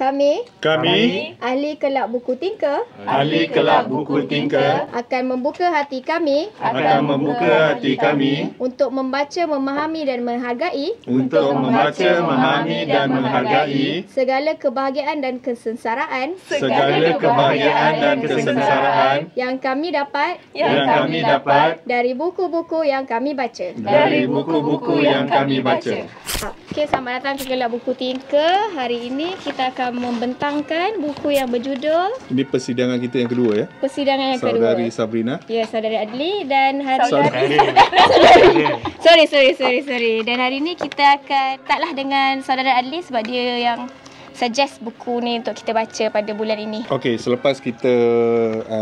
Kami ahli kelab buku Tinker akan membuka hati kami untuk membaca, memahami dan menghargai segala kebahagiaan dan kesensaraan yang kami dapat dari buku-buku yang kami baca. Okey, selamat datang ke Kelab Buku Tinker. Hari ini kita akan membentangkan buku yang berjudul, ini persidangan kita yang kedua ya. Persidangan yang kedua. Saudari Sabrina. Ya, Saudari Adli dan hari Sorry. Dan hari ini kita akan taklah dengan Saudara Adli sebab dia yang suggest buku ni untuk kita baca pada bulan ini. Okey, selepas kita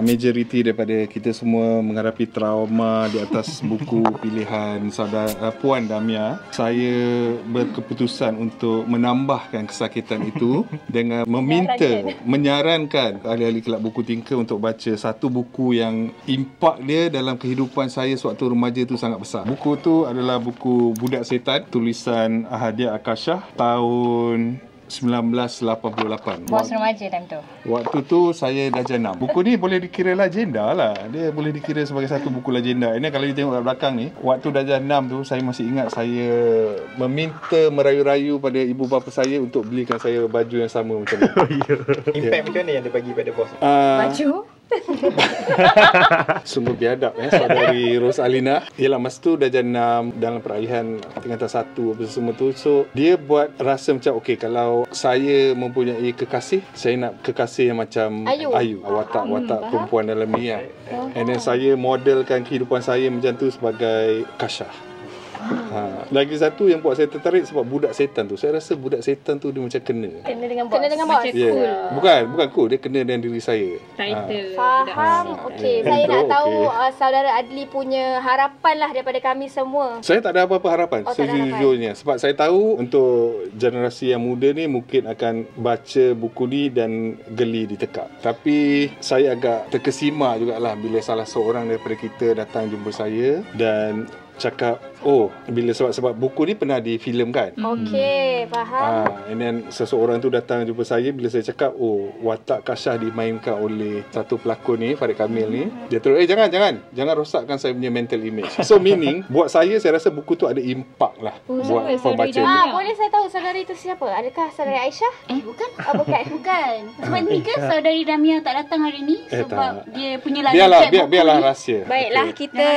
majoriti daripada kita semua menghadapi trauma di atas buku pilihan saudara Puan Damia, saya berkeputusan untuk menambahkan kesakitan itu dengan menyarankan ahli-ahli Kelab Buku Tinker untuk baca satu buku yang impak dia dalam kehidupan saya sewaktu remaja tu sangat besar. Buku tu adalah buku Budak Setan, tulisan Ahadiah Akashah tahun 1988. Bos remaja time tu. Waktu tu saya dah jenam. Buku ni boleh dikira legenda lah. Dia boleh dikira sebagai satu buku legenda. Ini kalau you tengok kat belakang ni, waktu dah jenam tu saya masih ingat saya meminta merayu-rayu pada ibu bapa saya untuk belikan saya baju yang sama macam ni. Impact macam mana yang dia bagi pada bos? Baju? Sungguh biadab Saudari Rosalina. Yalah, masa tu dah jenam dalam peralihan tingkatan 1 apa semua tu. So dia buat rasa macam okey, kalau saya mempunyai kekasih, saya nak kekasih yang macam Ayu. Watak perempuan dalam ni lah. And then saya modelkan kehidupan saya macam tu sebagai Kashah. Lagi satu yang buat saya tertarik sebab budak setan tu. Saya rasa budak setan tu dia macam kena dengan bos. Yeah. Bukan cool, dia kena dengan diri saya. Faham. Okey, saya nak tahu Saudara Adli punya harapan lah daripada kami semua. Saya tak ada apa-apa harapan sejujurnya. Sebab saya tahu untuk generasi yang muda ni mungkin akan baca buku ni dan geli ditekak. Tapi saya agak terkesima jugalah bila salah seorang daripada kita datang jumpa saya dan cakap, bila sebab buku ni pernah difilmkan. Okey, faham. And then seseorang tu datang jumpa saya bila saya cakap, watak Kashah dimainkan oleh satu pelakon ni, Farid Kamil ni. Dia terus, jangan rosakkan saya punya mental image. So meaning, buat saya rasa buku tu ada impak lah buat pembaca ni. Boleh saya tahu saudari itu siapa? Adakah Saudari Aisyah? Bukan. Bukan. Sebab ni ke Saudari Damia tak datang hari ni sebab dia punya lagu biarlah rahsia. Baiklah, kita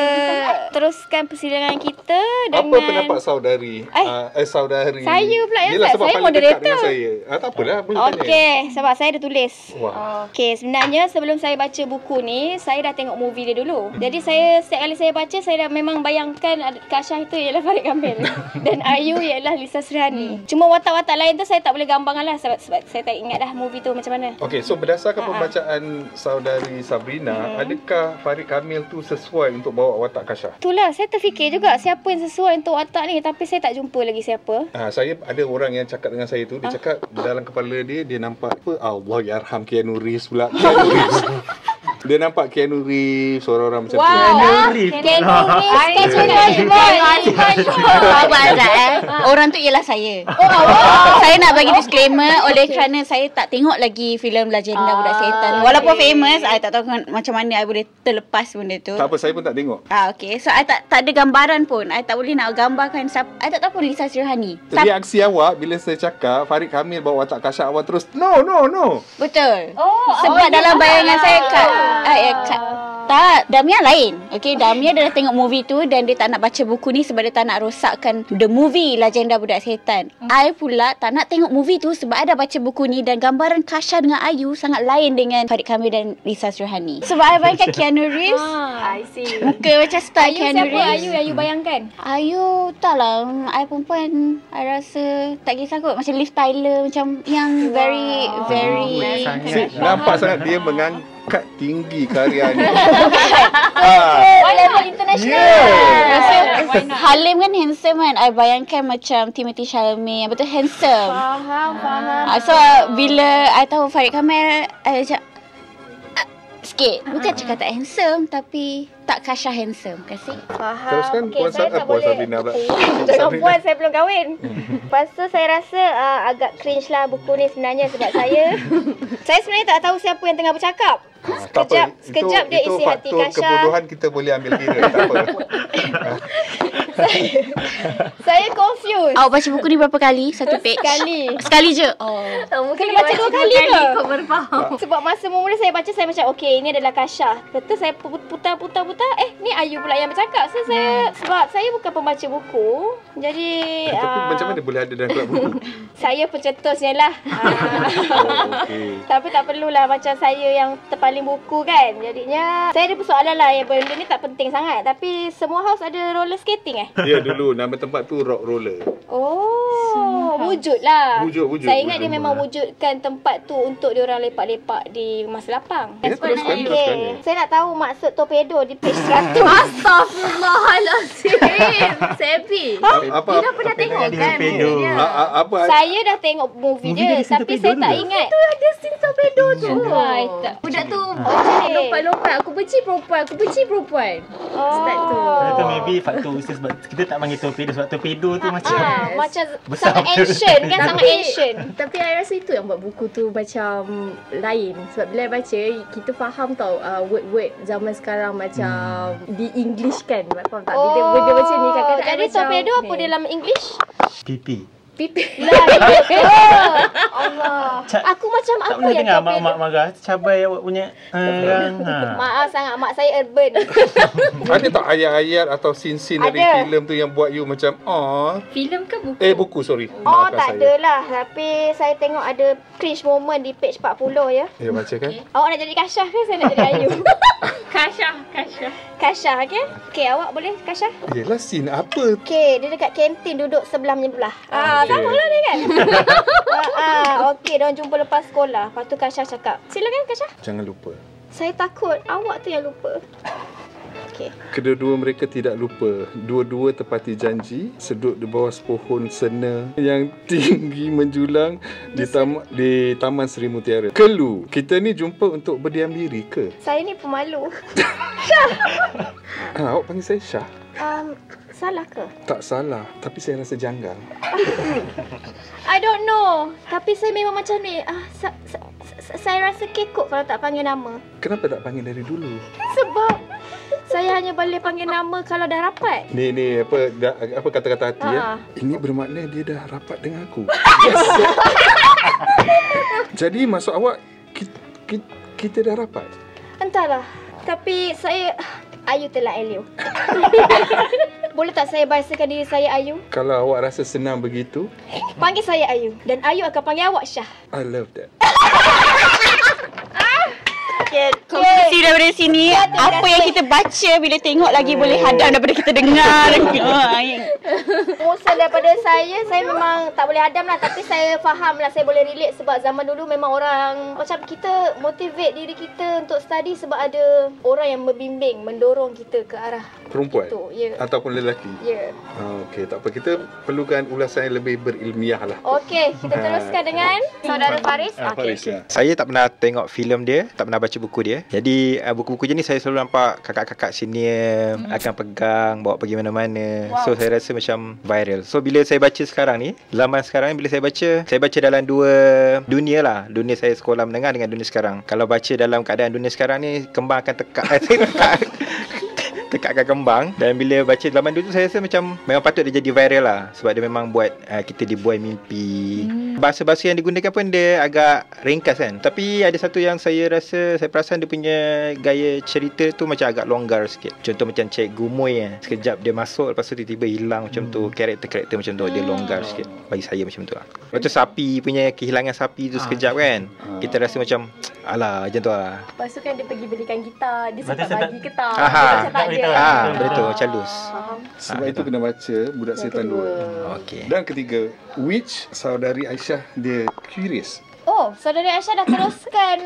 teruskan persidangan kita dengan apa pendapat saudari? Saudari. Saya pula yang sebab saya paling moderator. dekat dengan saya. Tak apalah, boleh tanya. Okey, sebab saya dah tulis. Okey, sebenarnya sebelum saya baca buku ni, saya dah tengok movie dia dulu. Jadi setiap kali saya baca, saya dah memang bayangkan Kashah itu ialah Farid Kamil dan Ayu ialah Lisa Srihani. Cuma watak-watak lain tu saya tak boleh gambarkan lah sebab saya tak ingat dah movie tu macam mana. Okey, so berdasarkan pembacaan saudari Sabrina, adakah Farid Kamil tu sesuai untuk bawa watak Kashah? Itulah, saya terfikir juga siapa yang sesuai untuk watak ni, tapi saya tak jumpa lagi siapa. Saya ada orang yang cakap dengan saya tu, dia cakap dalam kepala dia nampak apa? Allah yarham Keanu Reeves pula. Dia nampak Keanu Reeves, orang macam tu. Keanu Reeves, Orang tu ialah saya. Saya nak bagi disclaimer oleh kerana saya tak tengok lagi filem Legenda Budak Setan. Walaupun famous, I tak tahu macam mana I boleh terlepas benda tu. Tak apa, saya pun tak tengok. Okey. So I tak ada gambaran pun. I tak boleh nak gambarkan siapa. I tak tahu pun Lisa Srihani. Reaksi awak bila saya cakap Farid Kamil bawa watak Kashah, awak terus no. Betul. Sebab dalam bayangan saya tak, Damia lain. Okey, Damia dia dah tengok movie tu dan dia tak nak baca buku ni sebab dia tak nak rosakkan the movie Legenda Budak Setan. I pula tak nak tengok movie tu sebab I dah baca buku ni dan gambaran Kashah dengan Ayu sangat lain dengan Farid Kamil dan Lisa Srihani. Sebab I bayangkan Keanu Reeves. I see. Muka macam style Keanu Reeves. Ayu yang you bayangkan? Ayu taklah. I perempuan, I rasa tak kisah kot. Macam Liv Tyler, macam yang very nampak sangat dia mengangkat tinggi karya ni. Level international. Halim kan handsome kan. I bayangkan macam Timothy Chalamet, betul handsome. Faham. So bila I tahu Farid Kamil, I macam sikit. Bukan cakap tak handsome, tapi tak Kasha handsome. Kasih. Faham. Teruskan, Puan saya tak Puan boleh. Sabrina pula. Jangan puan, saya belum kahwin. Lepas tu saya rasa agak cringe lah buku ni sebenarnya sebab saya sebenarnya tak tahu siapa yang tengah bercakap. Sekejap dia isi hati faktor Kasha. kebodohan kita boleh ambil kira, tak apa. Saya confused. Awak baca buku ni berapa kali? Satu page? Sekali je? Oh. Kena baca 2 kali ke? Kau baru faham. Sebab masa mula saya baca, saya macam okey, ini adalah Kasha. Lepas saya putar, ni Ayu pula yang bercakap. So sebab saya bukan pembaca buku, jadi Tapi macam mana boleh ada dalam kelab buku? saya pencetusnya lah. Okey. Tapi tak perlulah macam saya yang terpaling buku kan. Jadinya saya ada persoalan lah, yang benda ni tak penting sangat. Tapi semua house ada roller skating Ya, dulu nama tempat tu Rock Roller. Wujud lah. Wujud. Saya ingat dia memang wujudkan tempat tu untuk dia orang lepak-lepak di masa lapang. Ya, teruskan. Saya nak tahu maksud torpedo di page 100. Astaghfirullahalazim. Sebi. Apa? Dia dah pernah tengok kan movie dia. Apa? Saya dah tengok movie dia, tapi saya tak ingat. Tu ada scene torpedo tu. Budak tu lompat-lompat. Aku benci perempuan. Start tu. Itu maybe faktor usia sebab kita tak panggil torpedo sebab torpedo tu macam Macam besar sangat ancient kan, sangat ancient. Tapi I rasa itu yang buat buku tu macam lain. Sebab bila I baca, kita faham tau word-word zaman sekarang macam di English kan. Faham tak? Bila benda macam ni kadang-kadang Jadi torpedo apa dalam English? pipi. pipi. Lah, Allah. Aku macam Tak apa boleh yang dengar torpedo? mak marah. Cabai awak punya orang. Maaf sangat, mak saya urban. Ada tak ayat-ayat atau scene-scene dari Ada. filem tu yang buat you macam Filem ke buku? buku sorry. Oh, Maafkan tak saya. ada lah. Tapi saya tengok ada cringe moment di page 40 ya. Ya baca kan? Awak nak jadi Kasha ke saya nak jadi Ayu? Kasha. Kasha, okey? Okey, awak boleh Kasha? Yelah scene apa? Okey, dia dekat kantin duduk sebelah menyebelah. Okey. Sama lah dia kan? Okey, diorang jumpa lepas sekolah. Lepas tu Kasha cakap, silakan Kasha. Jangan lupa. Saya takut awak tu yang lupa. Okey. Kedua-dua mereka tidak lupa. Dua-dua tepati janji sedut di bawah sepohon sena yang tinggi menjulang di Taman Seri Mutiara. Kelu, kita ni jumpa untuk berdiam diri ke? Saya ni pemalu. Awak panggil saya Syah? Salah ke? Tak salah, tapi saya rasa janggal. I don't know. Tapi saya memang macam ni. Saya rasa kekok kalau tak panggil nama. Kenapa tak panggil dari dulu? Sebab saya hanya boleh panggil nama kalau dah rapat. Ni apa kata-kata hati ya? Ini bermakna dia dah rapat dengan aku. Jadi maksud awak kita dah rapat? Entahlah. Tapi saya Ayu telah Elio. Boleh tak saya bahasakan diri saya Ayu? Kalau awak rasa senang begitu, Panggil saya Ayu. Dan Ayu akan panggil awak Syah. I love that. Konklusi daripada sini, apa yang kita baca bila tengok lagi boleh hadam daripada kita dengar. Musa daripada saya memang tak boleh hadam lah. Tapi saya faham lah, saya boleh relate. Sebab zaman dulu memang orang, macam kita motivate diri kita untuk study sebab ada orang yang membimbing, mendorong kita ke arah Perempuan? itu. Ya. Ataupun lelaki? Ya. Okey, tak apa. Kita perlukan ulasan yang lebih berilmiah lah. Okey, kita teruskan dengan saudara Faris. Faris, ya. Saya tak pernah tengok filem dia, tak pernah baca buku dia. Jadi buku-buku je ni saya selalu nampak kakak-kakak senior akan pegang, bawa pergi mana-mana. So saya rasa macam viral. So bila saya baca sekarang ni, zaman sekarang ni bila saya baca dalam dua dunia lah. Dunia saya sekolah menengah dengan dunia sekarang. Kalau baca dalam keadaan dunia sekarang ni, kembang akan tekakkan kembang. Dan bila baca zaman dulu saya rasa macam memang patut dia jadi viral lah. Sebab dia memang buat kita dibuai mimpi. Bahasa-bahasa yang digunakan pun dia agak ringkas kan. Tapi ada satu yang saya perasan dia punya gaya cerita tu macam agak longgar sikit. Contoh macam Cik Gumoy sekejap dia masuk, lepas tu tiba-tiba hilang macam tu. Karakter-karakter macam tu dia longgar sikit. Bagi saya macam tu lah. Lepas tu sapi punya kehilangan sapi tu sekejap kan. Kita rasa macam alah macam tu lah. Lepas tu kan dia pergi belikan gitar. Dia Betul, sempat bagi gitar. Aha. Dia macam tak ada. Betul, macam lus. Sebab itu kena baca Budak Setan 2. Okey. Dan ketiga, which saudari Aisyah dia curious. Oh, saudara Aisyah dah teruskan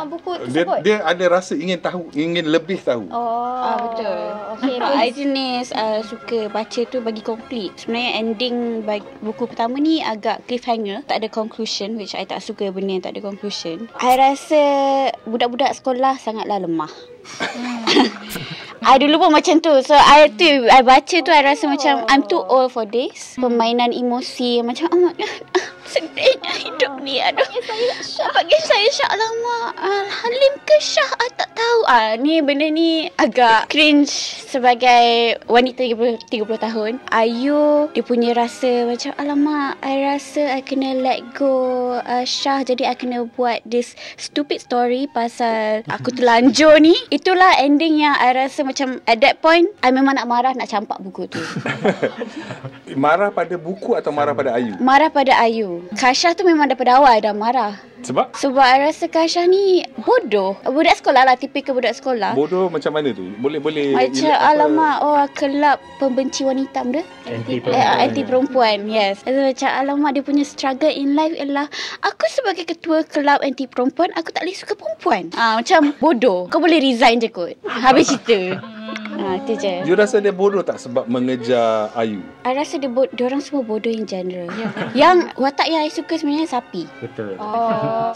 buku tersebut. Dia ada rasa ingin lebih tahu. Betul. Okey, I jenis suka baca tu bagi complete. Sebenarnya ending buku pertama ni agak cliffhanger, tak ada conclusion, which I tak suka benda yang tak ada conclusion. I rasa budak-budak sekolah sangatlah lemah. I dulu pun macam tu. So I baca tu I rasa macam I'm too old for this. Permainan emosi macam sedihnya hidup ni. Aduh, panggil saya Syah. Alamak, Halim ke Syah? Tak tahu. Ni benda ni agak cringe sebagai wanita 30 tahun. Ayu dia punya rasa macam alamak, I rasa I kena let go Syah, jadi I kena buat this stupid story pasal aku terlanjur ni. Itulah ending yang I rasa macam at that point I memang nak marah, nak campak buku tu. Marah pada buku atau marah pada Ayu? Marah pada Ayu. Kasyah tu memang daripada awal dah marah. Sebab I rasa Kasyah ni bodoh. Budak sekolah lah, tipikal budak sekolah. Bodoh macam mana tu? Boleh macam alamak, kelab pembenci wanita benda. Anti perempuan. Yes. Macam alamak, dia punya struggle in life ialah aku sebagai ketua kelab anti perempuan, aku tak boleh suka perempuan. Macam bodoh. Kau boleh resign je kot. Habis cerita. Itu je. You rasa dia bodoh tak sebab mengejar Ayu? I rasa dia orang semua bodoh in general. Yang watak yang I suka sebenarnya Sapi. Betul.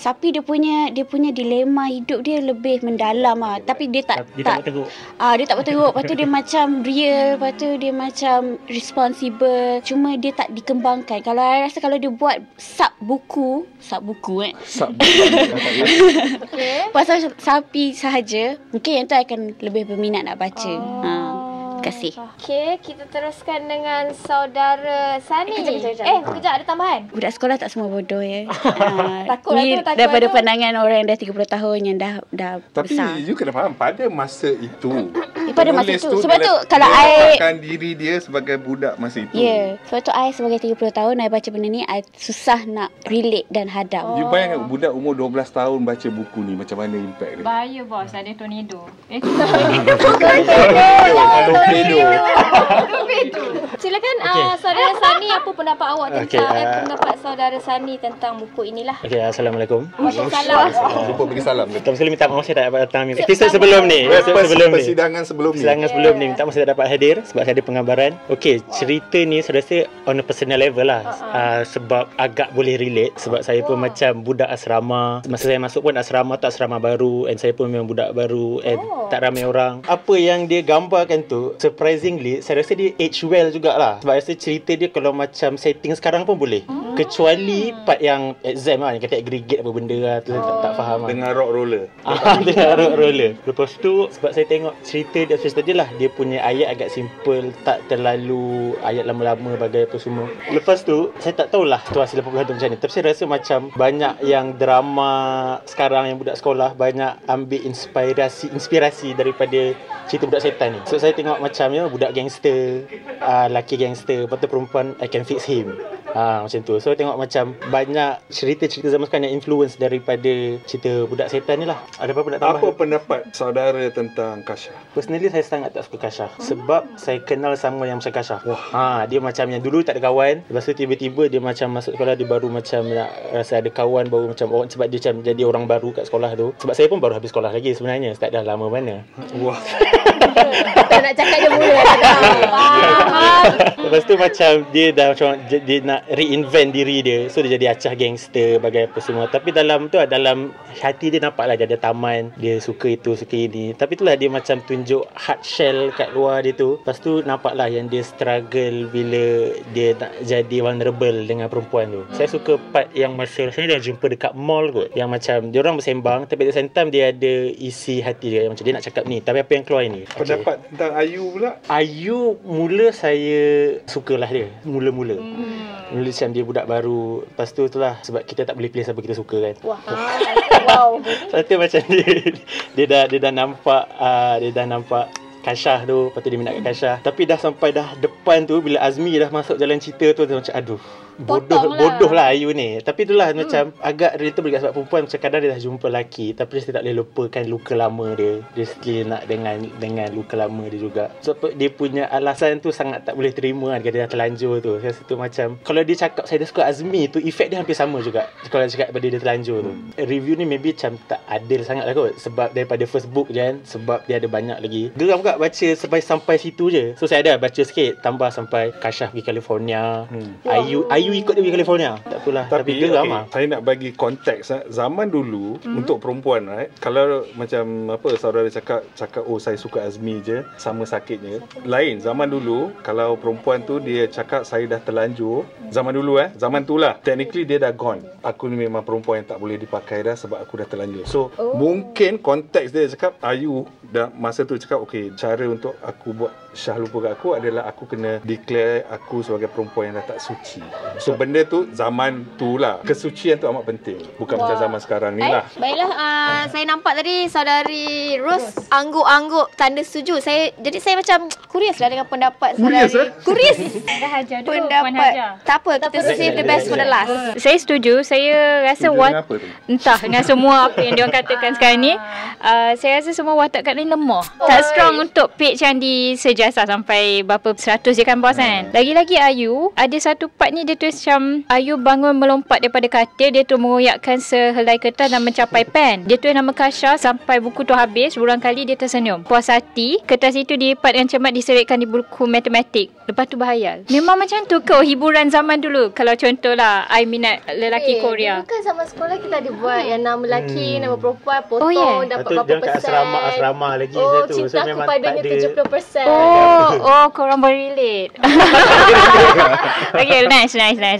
Sapi dia punya dilema hidup dia lebih mendalam tapi dia tak berteruk. Dia tak berteruk. Lepas tu dia macam real, lepas tu dia macam responsible. Cuma dia tak dikembangkan. Kalau I rasa kalau dia buat sub buku pasal sapi sahaja, mungkin yang tu akan lebih berminat nak baca. Terima kasih. Okey, kita teruskan dengan saudara Sani. Kejap. Ada tambahan? Budak sekolah tak semua bodoh ya. Takutlah ni tu, daripada pandangan orang yang dah 30 tahun yang dah tapi besar. you kena faham pada masa itu. Pada masa penulis tu. Sebab tu kalau I meletakkan diri dia sebagai budak masa itu. Sebab tu I sebagai 30 tahun I baca benda ni, I susah nak relate dan hadam. You bayangkan budak umur 12 tahun baca buku ni, macam mana impact dia? Bahaya bos, ada tornado. Silakan saudara Sani, apa pendapat awak tentang pendapat saudara Sani tentang buku inilah? Okey, Assalamualaikum. Waalaikumsalam. Lupa bagi salam. Pertama sekali minta maaf saya tak dapat datang episod sebelum ni. Persidangan sebelum ni. Minta maaf saya tak dapat hadir sebab saya ada penggambaran. Okey, cerita ni saya rasa on a personal level lah. Sebab agak boleh relate sebab saya pun macam budak asrama. Masa saya masuk pun asrama tu asrama baru, and saya pun memang budak baru, and tak ramai orang. Apa yang dia gambarkan tu surprisingly saya rasa dia age well jugalah. Sebab saya rasa cerita dia kalau macam setting sekarang pun boleh. Kecuali part yang exam lah, yang kata aggregate apa benda lah, tu saya tak faham lah. Dengan rock roller. Dengan rock roller. Lepas tu sebab saya tengok cerita dia tadi lah, dia punya ayat agak simple, tak terlalu ayat lama-lama bagai apa semua. Lepas tu saya tak tahulah situasi 80-an tu macam ni, tapi saya rasa macam banyak yang drama sekarang yang budak sekolah banyak ambil inspirasi daripada cerita budak setan ni. So saya tengok macam budak gangster, lelaki gangster, lepas tu perempuan I can fix him. Macam tu. So tengok macam banyak cerita-cerita zaman sekarang yang influence daripada cerita budak setan ni lah. Ada apa nak tambah? Apa pendapat saudara tentang Kasyah? Personally saya sangat tak suka Kasyah. Sebab saya kenal sama yang macam Kasyah. Dia macam yang dulu tak ada kawan, lepas tu tiba-tiba dia macam masuk sekolah, dia baru macam nak rasa ada kawan, baru macam orang, sebab dia macam jadi orang baru kat sekolah tu. Sebab saya pun baru habis sekolah lagi sebenarnya, tak dah lama mana. Wah. Tak nak cakap dia mula. Lepas tu macam dia dah macam dia nak reinvent diri dia. So dia jadi acah gangster bagai apa semua. Tapi dalam tu dalam hati dia nampaklah dia ada taman, dia suka itu, suka ini. Tapi itulah dia macam tunjuk hard shell kat luar dia tu. Lepas tu nampaklah yang dia struggle bila dia nak jadi vulnerable dengan perempuan tu. Saya suka part yang masa saya dah jumpa dekat mall kot, yang macam dia orang bersembang tapi at the same time dia ada isi hati dia, macam dia nak cakap ni tapi apa yang keluar ni. Pendapat tentang Ayu pula? Ayu mula saya sukalah dia. Mula-mula macam dia budak baru. Lepas tu itulah sebab kita tak boleh pilih siapa kita suka kan. Wow. Satu macam dia dah nampak Kasyah tu, lepas tu dia minat kat Kasyah. Tapi dah sampai dah depan tu, bila Azmi dah masuk jalan cerita tu, dia macam aduh, bodoh lah Ayu ni. Tapi itulah macam agak relatable juga sebab perempuan macam kadang dia dah jumpa lelaki tapi dia tak boleh lupakan luka lama dia. Dia still nak dengan luka lama dia juga. Sebab dia punya alasan tu sangat tak boleh terima kan, dia dah terlanjur tu. Saya rasa tu macam kalau dia cakap saya dah suka Azmi tu, efek dia hampir sama juga kalau dia cakap pada dia terlanjur tu. Review ni maybe macam tak adil sangat lah kot sebab daripada first book je kan, sebab dia ada banyak lagi. Geram juga baca sampai situ je. So saya ada baca sikit, tambah sampai Kasyaf pergi California, Ayu ikut dia pergi California. Tak apalah, tapi geram lah. Saya nak bagi konteks zaman dulu untuk perempuan, right? Kalau macam apa saudara cakap oh saya suka Azmi je, sama sakitnya. Lain zaman dulu kalau perempuan tu dia cakap saya dah terlanjur, zaman dulu zaman tu lah, technically dia dah gone. Aku ni memang perempuan yang tak boleh dipakai dah sebab aku dah terlanjur. So mungkin konteks dia cakap Ayu dah masa tu cakap okay, cara untuk aku buat Syah lupa kat aku adalah aku kena declare aku sebagai perempuan yang dah tak suci. So benda tu zaman tu lah, kesucian tu amat penting, bukan macam zaman sekarang ni lah. Baiklah, saya nampak tadi saudari Ros angguk-angguk tanda setuju. Jadi saya macam curious lah dengan pendapat saudari. Curious. Dah hajar dulu Pendapat. Tak apa, kita save the best for the last. Saya setuju. Saya rasa entah dengan semua apa yang diorang katakan sekarang ni, saya rasa semua watak kat ni lemah. Tak strong untuk page yang disejasa sampai berapa 100 je kan bos kan. Lagi-lagi Ayu ada satu part ni dia tulis macam Ayu bangun melompat daripada katil, dia tu mengoyakkan sehelai kertas dan mencapai pen. Dia tulis nama Kasyaf sampai buku tu habis, berulang kali dia tersenyum. Puas hati, kertas itu dilipat dengan cermat diselitkan di buku matematik. Lepas tu berhayal. Memang macam tu ke hiburan zaman dulu? Kalau contohlah I minat lelaki Korea. Bukan zaman sekolah kita ada buat yang nama lelaki, nama perempuan, potong dapat berapa persen. Asrama lagi tu. Cinta aku padanya 70%. Korang boleh relate. Okay, nice.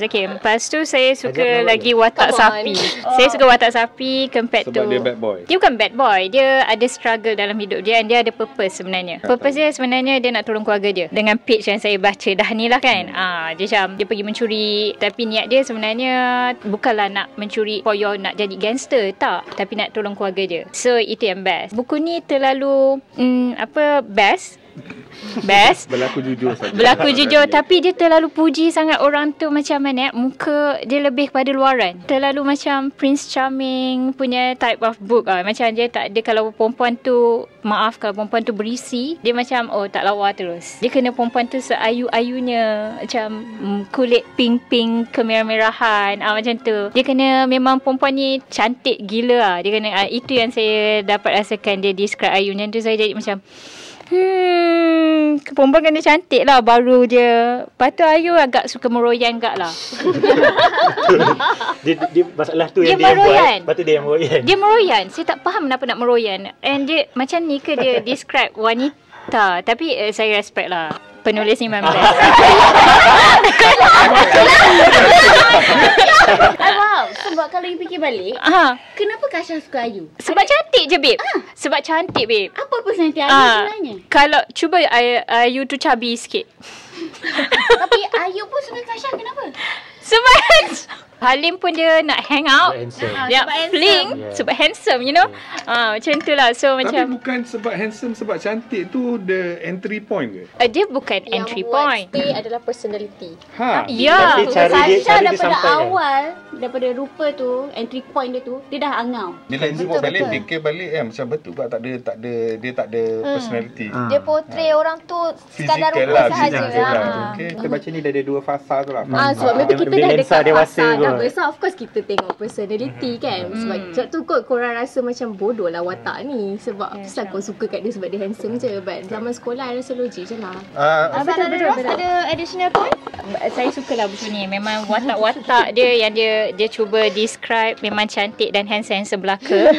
Okay, lepas tu saya suka lagi watak sapi. Saya suka watak sapi compared Sebab to dia bad boy. Dia bukan bad boy. Dia ada struggle dalam hidup dia, and dia ada purpose sebenarnya. Purpose dia sebenarnya dia nak tolong keluarga dia. Dengan page yang saya baca dah ni lah kan. Dia macam dia pergi mencuri, tapi niat dia sebenarnya bukanlah nak mencuri poyo nak jadi gangster, tak. Tapi nak tolong keluarga dia. So itu yang best. Buku ni terlalu best berlaku jujur tapi dia terlalu puji sangat orang tu. Macam mana muka dia lebih kepada luaran, terlalu macam Prince Charming punya type of book macam dia tak ada. Kalau perempuan tu kalau perempuan tu berisi, dia macam tak lawa terus. Dia kena perempuan tu seayu-ayunya, macam kulit pink kemerah-merahan macam tu. Dia kena memang perempuan ni cantik gila dia kena itu yang saya dapat rasakan dia describe Ayu. Yang tu saya jadi macam perempuan kena cantik lah baru dia. Lepas tu Ayu agak suka meroyan agak lah. dia masalah tu yang dia buat. Lepas tu dia yang meroyan. Dia meroyan. Saya tak faham kenapa nak meroyan. And dia macam ni ke dia describe wanita. Tapi saya respect lah. Penulis ni memang best. Sebab kalau you fikir balik, kenapa Kasyaf suka Ayu? Sebab cantik je babe. Sebab cantik babe. Apa personality Ayu sebenarnya? Kalau cuba Ayu tu chubby sikit. Tapi Ayu pun suka Kasyaf, kenapa? Sebab Halim pun dia nak hang out. Dia nak fling sebab handsome, you know. Macam tu lah. So Tapi macam bukan sebab handsome, sebab cantik tu the entry point ke? dia bukan entry point. Yang buat stay adalah personality. Ya. Sasha daripada awal, daripada rupa tu, entry point dia tu, dia dah angau. Bila tengok balik, fikir balik macam betul tak ada personality. Dia portray orang tu sekadar rupa sahaja. Kita baca ni dah ada 2 fasa tu lah. Sebab maybe kita dah dekat dewasa dah besar, of course kita tengok personality kan. Sebab tu kot korang rasa macam bodoh lah watak ni. Sebab pasal kau suka kat dia sebab dia handsome je. But zaman sekolah I rasa logik je lah. Betul. Ada additional point? Saya sukalah buku ni. Memang watak-watak dia yang dia cuba describe memang cantik dan handsome sebelaka.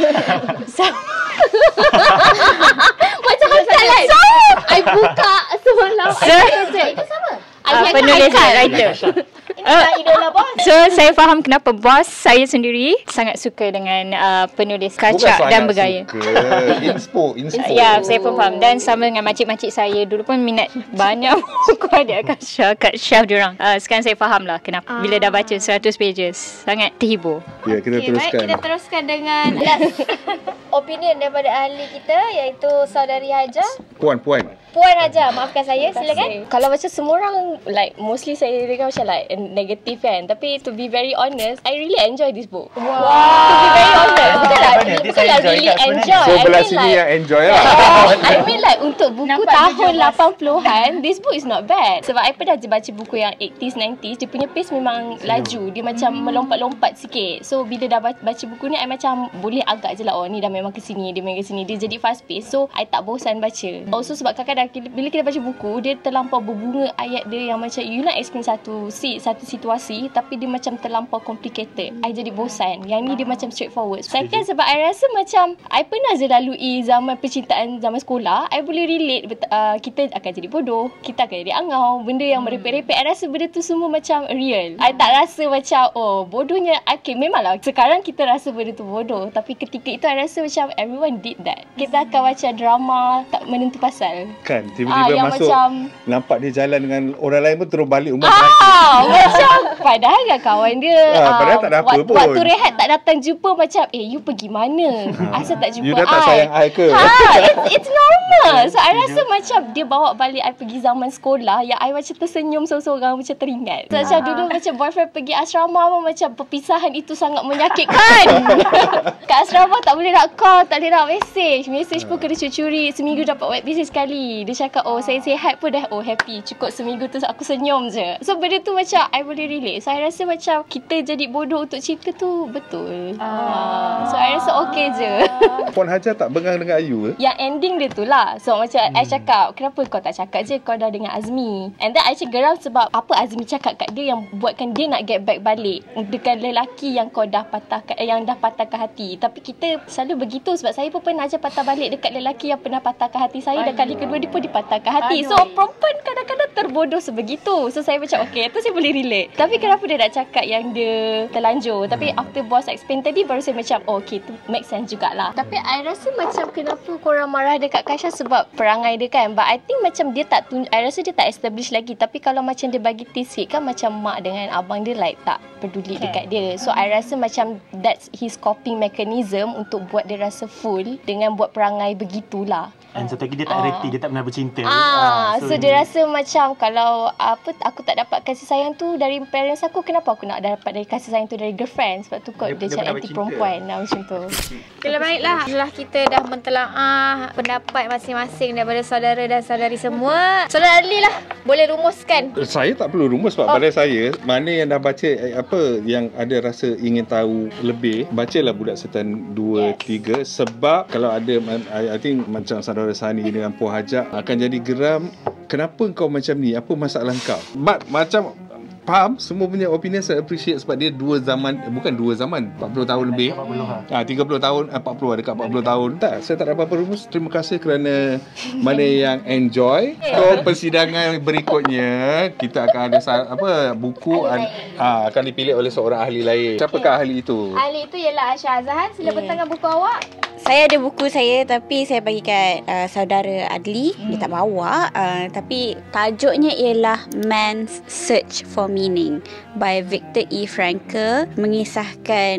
Macam kan I buka semalam itu sama. Penulis writer. Idola bos. So saya faham kenapa bos saya sendiri sangat suka dengan penulis kacak dan bergaya. Inspo. Ya, saya pun faham. Dan sama dengan makcik-makcik saya dulu pun minat banyak buku adik Kak Syaf diorang. Sekarang saya faham lah kenapa. Bila dah baca 100 pages, sangat terhibur. Ya, kita teruskan. Baik, kita teruskan dengan last opinion daripada ahli kita, iaitu Saudari Hajar. Puan. Puan Haja, maafkan saya, silakan. Kalau macam semua orang like mostly saya dengar macam like negative kan, tapi to be very honest, I really enjoy this book. To be very honest, bukanlah really enjoy. So belah sini yang enjoy lah. I mean like untuk buku tahun 80-an, this book is not bad. Sebab I pernah baca buku yang 80s, 90s, dia punya pace memang laju. Dia macam melompat-lompat sikit. So bila dah baca buku ni, I macam boleh agak je lah, oh ni dah memang ke sini, dia memang ke sini. Dia jadi fast pace. So I tak bosan baca. Also sebab kadang-kadang bila kita baca buku, dia terlampau berbunga ayat dia yang macam you nak explain satu situasi, tapi dia macam terlampau complicated. I jadi bosan. Yang ni dia macam straightforward. Second, sebab I rasa macam I pernah je lalui zaman percintaan zaman sekolah. I boleh relate. Kita akan jadi bodoh, kita akan jadi angau, benda yang merepek-repek. I rasa benda tu semua macam real. I tak rasa macam oh bodohnya. Okay, memanglah sekarang kita rasa benda tu bodoh, tapi ketika itu I rasa macam everyone did that. Kita akan macam drama tak menentu pasal. Kan tiba-tiba masuk macam, nampak dia jalan dengan orang lain pun terus balik rumah macam padahal kan kawan dia padahal tak ada apa pun. Waktu rehat tak datang jumpa, macam you pergi mana? Asal tak jumpa you dah tak sayang I ke? It's normal. So I rasa macam dia bawa balik I pergi zaman sekolah yang I macam tersenyum seorang-seorang, macam teringat. So macam dulu macam boyfriend pergi asrama pun macam perpisahan itu sangat menyakitkan. Kat asrama tak boleh nak call, tak boleh nak message pun kena curi-curi. Seminggu dapat web message sekali. Dia cakap oh saya sihat pun dah happy. Cukup seminggu tu aku senyum je. So benda tu macam I boleh relate. So I rasa macam kita jadi bodoh untuk cerita tu betul. So I rasa okay je. Puan Haja tak bengang dengan Ayu ke? Yang ending dia tu lah. So macam I cakap, kenapa kau tak cakap je kau dah dengan Azmi? And then I macam geram sebab apa Azmi cakap kat dia yang buatkan dia nak get back balik dengan lelaki yang kau dah patahkan, yang dah patahkan hati. Tapi kita selalu begitu sebab saya pun pernah je patah balik dekat lelaki yang pernah patahkan hati saya. Dan kali kedua dia pun dipatahkan hati. So perempuan kadang-kadang terbodoh sebegitu. So saya macam okay, tu saya boleh relate. Tapi kenapa dia nak cakap yang dia terlanjur? Tapi after boss explain tadi, baru saya macam oh okay, tu make sense jugalah. Tapi I rasa macam kenapa korang marah dekat Kasha sebab perangai dia kan. But I think macam dia tak I rasa dia tak establish lagi. Tapi kalau macam dia bagi tease kan macam mak dengan abang dia like tak peduli dekat dia. So I rasa macam that's his coping mechanism untuk buat dia rasa full dengan buat perangai begitulah. And satu lagi dia tak reti, dia tak pernah bercinta. So dia rasa macam kalau aku tak dapat kasih sayang tu dari parents aku, kenapa aku nak dapat dari kasih sayang tu dari girlfriend? Sebab tu kot dia macam anti perempuan macam tu. Kalau baiklah, setelah kita dah mentelaah pendapat masing-masing daripada saudara dan saudari semua, Saudara Adli lah boleh rumuskan. Saya tak perlu rumus sebab pada saya, mana yang dah baca apa yang ada rasa ingin tahu lebih, bacalah Budak Setan 2, 3. Sebab kalau ada I think macam saudara Sani dengan Puan Haja akan jadi geram. Kenapa kau macam ni? Apa masalah kau? Macam faham semua punya opinion, saya appreciate sebab dia dua zaman, bukan dua zaman, 40 tahun lebih. 30 tahun, 40 dekat 40 tahun. Tak, saya tak ada apa-apa rumus. Terima kasih kerana mana yang enjoy. So persidangan berikutnya kita akan ada buku akan dipilih oleh seorang ahli lain. Siapakah ahli itu? Ahli itu ialah Aisyah Azhan. Sila bertengah buku awak. Saya ada buku saya tapi saya bagi kat saudara Adli. Dia tak bawa. Tapi tajuknya ialah Man's Search for Meaning by Viktor E. Frankl. Mengisahkan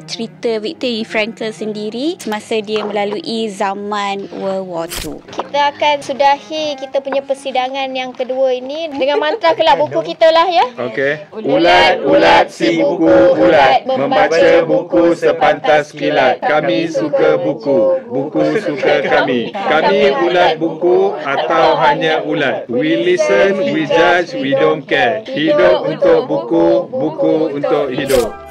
cerita Viktor E. Frankl sendiri semasa dia melalui zaman World War II. Kita akan sudahi kita punya persidangan yang kedua ini dengan mantra kelab buku kita lah ya. Okey. Ulat-ulat si buku ulat, membaca buku sepantas kilat. Kami suka buku, buku suka kami. Kami ulat buku atau hanya ulat. We listen, we judge, we don't care. Hidup untuk buku, buku untuk hidup.